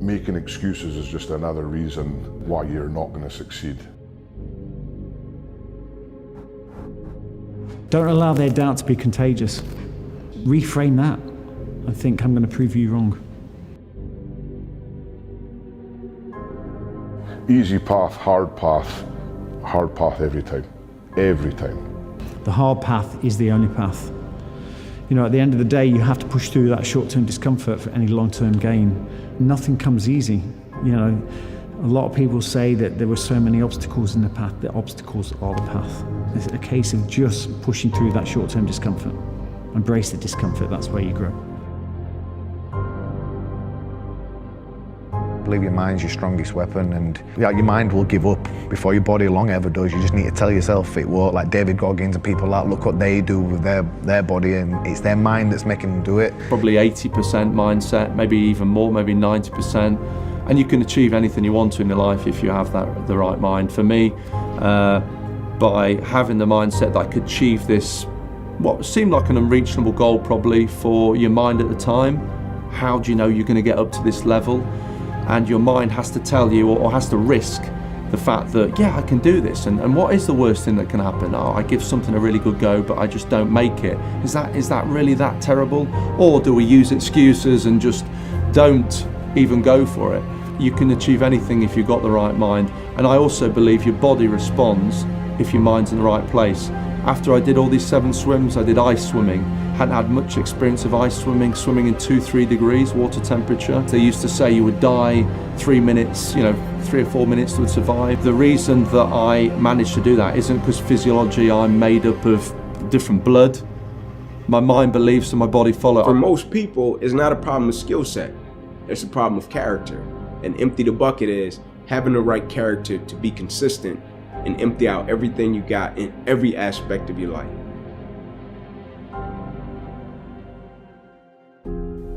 Making excuses is just another reason why you're not going to succeed. Don't allow their doubt to be contagious. Reframe that. I think I'm going to prove you wrong. Easy path every time. Every time. The hard path is the only path. You know, at the end of the day, you have to push through that short-term discomfort for any long-term gain. Nothing comes easy. You know, a lot of people say that there were so many obstacles in the path. The obstacles are the path. It's a case of just pushing through that short-term discomfort. Embrace the discomfort, that's where you grow. I believe your mind's your strongest weapon, and your mind will give up before your body long ever does. You just need to tell yourself it won't. Like David Goggins and people like, look what they do with their body, and it's their mind that's making them do it. Probably 80% mindset, maybe even more, maybe 90%. And you can achieve anything you want to in your life if you have the right mind. For me, by having the mindset that I could achieve this, what seemed like an unreachable goal probably for your mind at the time, how do you know you're going to get up to this level? And your mind has to tell you, or has to risk the fact that, yeah, I can do this. And what is the worst thing that can happen? Oh, I give something a really good go, but I just don't make it. Is that really that terrible? Or do we use excuses and just don't even go for it? You can achieve anything if you've got the right mind. And I also believe your body responds if your mind's in the right place. After I did all these 7 swims, I did ice swimming. Hadn't had much experience of ice swimming in 2-3 degrees water temperature. They used to say you would die 3 minutes, 3 or 4 minutes to survive. The reason that I managed to do that isn't because physiology, I'm made up of different blood. My mind believes and my body follows. For most people, it's not a problem of skill set. It's a problem of character. And empty the bucket is having the right character to be consistent and empty out everything you got in every aspect of your life.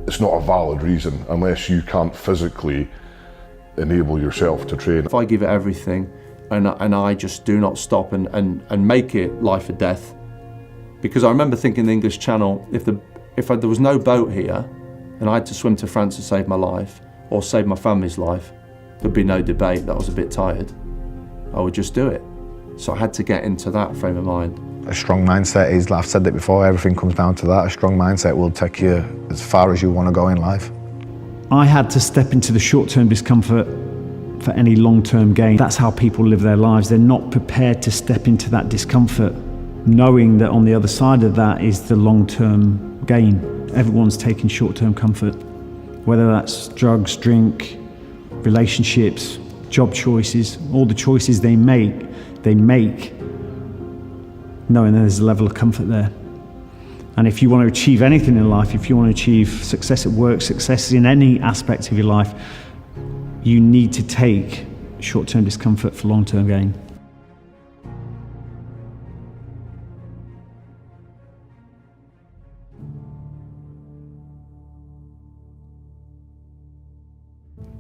It's not a valid reason unless you can't physically enable yourself to train. If I give it everything and I just do not stop and make it life or death, because I remember thinking in the English Channel, if there was no boat here and I had to swim to France to save my life or save my family's life, there'd be no debate that I was a bit tired. I would just do it. So I had to get into that frame of mind. A strong mindset is, I've said it before, everything comes down to that. A strong mindset will take you as far as you want to go in life. I had to step into the short-term discomfort for any long-term gain. That's how people live their lives. They're not prepared to step into that discomfort, knowing that on the other side of that is the long-term gain. Everyone's taking short-term comfort, whether that's drugs, drink, relationships, job choices, all the choices they make knowing there's a level of comfort there. And if you want to achieve anything in life, if you want to achieve success at work, success in any aspect of your life, you need to take short-term discomfort for long-term gain.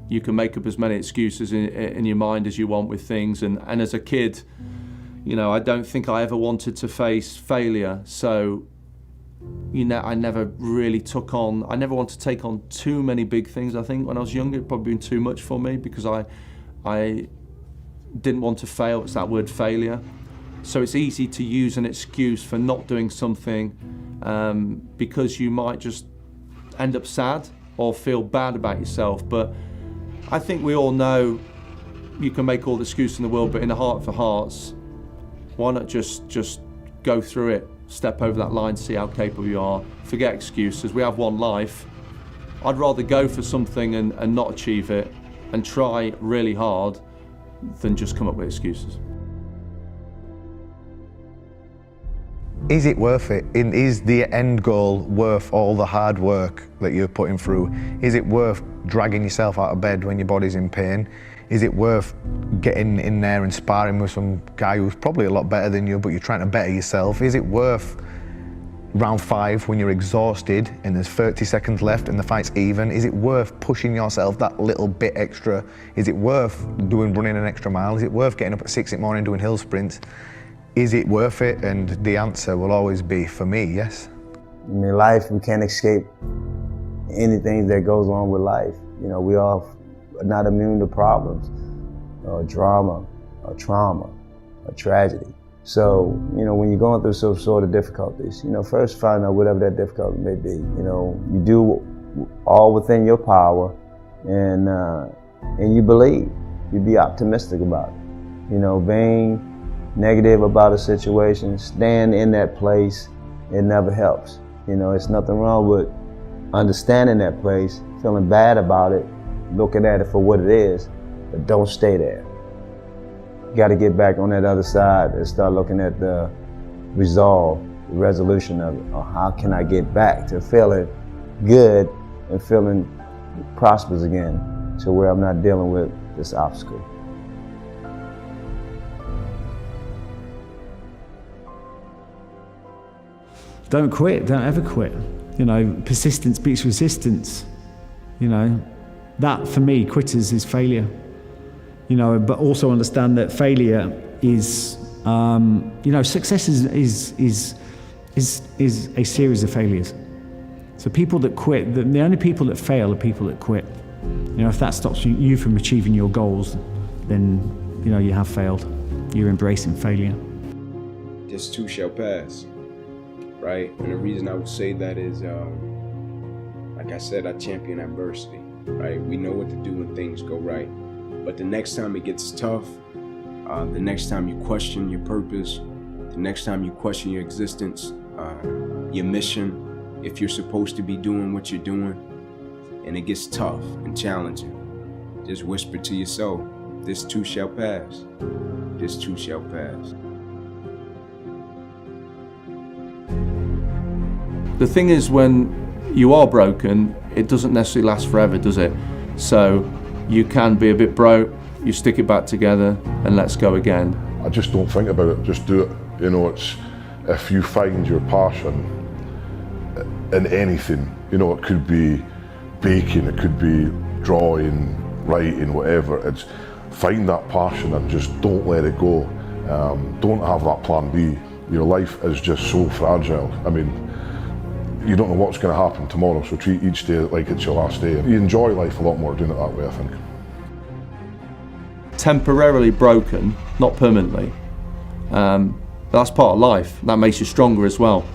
You can make up as many excuses in your mind as you want with things. And as a kid, I don't think I ever wanted to face failure. So, I never really I never wanted to take on too many big things. I think when I was younger, it'd probably been too much for me because I didn't want to fail. It's that word failure. So it's easy to use an excuse for not doing something because you might just end up sad or feel bad about yourself. But I think we all know you can make all the excuses in the world, but in the heart of hearts, why not just go through it, step over that line, see how capable you are, forget excuses. We have one life. I'd rather go for something and not achieve it and try really hard than just come up with excuses. Is it worth it? Is the end goal worth all the hard work that you're putting through? Is it worth dragging yourself out of bed when your body's in pain? Is it worth getting in there and sparring with some guy who's probably a lot better than you, but you're trying to better yourself? Is it worth round 5 when you're exhausted and there's 30 seconds left and the fight's even? Is it worth pushing yourself that little bit extra? Is it worth running an extra mile? Is it worth getting up at 6 in the morning doing hill sprints? Is it worth it? And the answer will always be, for me, yes. In life, we can't escape anything that goes on with life. We all not immune to problems, or drama, or trauma, or tragedy. So, you know, when you're going through some sort of difficulties, you know, first find out whatever that difficulty may be. You know, you do all within your power, and you believe. You be optimistic about it. You know, being negative about a situation, stand in that place, it never helps. You know, it's nothing wrong with understanding that place, feeling bad about it, looking at it for what it is, but don't stay there. You got to get back on that other side and start looking at the resolve, the resolution of it, or how can I get back to feeling good and feeling prosperous again, to where I'm not dealing with this obstacle. Don't quit, don't ever quit. You know, persistence beats resistance. You know, that for me, quitters is failure. You know, but also understand that failure is, you know, success is a series of failures. So people that quit, the only people that fail are people that quit. You know, if that stops you from achieving your goals, then, you know, you have failed. You're embracing failure. This too shall pass, right? And the reason I would say that is, like I said, I champion adversity, right? We know what to do when things go right. But the next time it gets tough, the next time you question your purpose, the next time you question your existence, your mission, if you're supposed to be doing what you're doing, and it gets tough and challenging, just whisper to yourself, this too shall pass. This too shall pass. The thing is, when you are broken, it doesn't necessarily last forever, does it? So you can be a bit broke, you stick it back together, and let's go again. I just don't think about it, just do it. You know, it's, if you find your passion in anything, you know, it could be baking, it could be drawing, writing, whatever, it's find that passion and just don't let it go. Don't have that plan B. Your life is just so fragile. I mean, you don't know what's going to happen tomorrow, so treat each day like it's your last day. You enjoy life a lot more doing it that way, I think. Temporarily broken, not permanently. But that's part of life. That makes you stronger as well.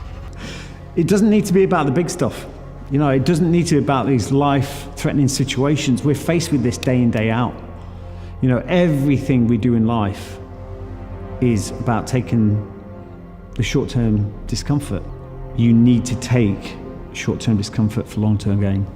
It doesn't need to be about the big stuff. You know, it doesn't need to be about these life-threatening situations. We're faced with this day in, day out. You know, everything we do in life is about taking the short-term discomfort. You need to take short-term discomfort for long-term gain.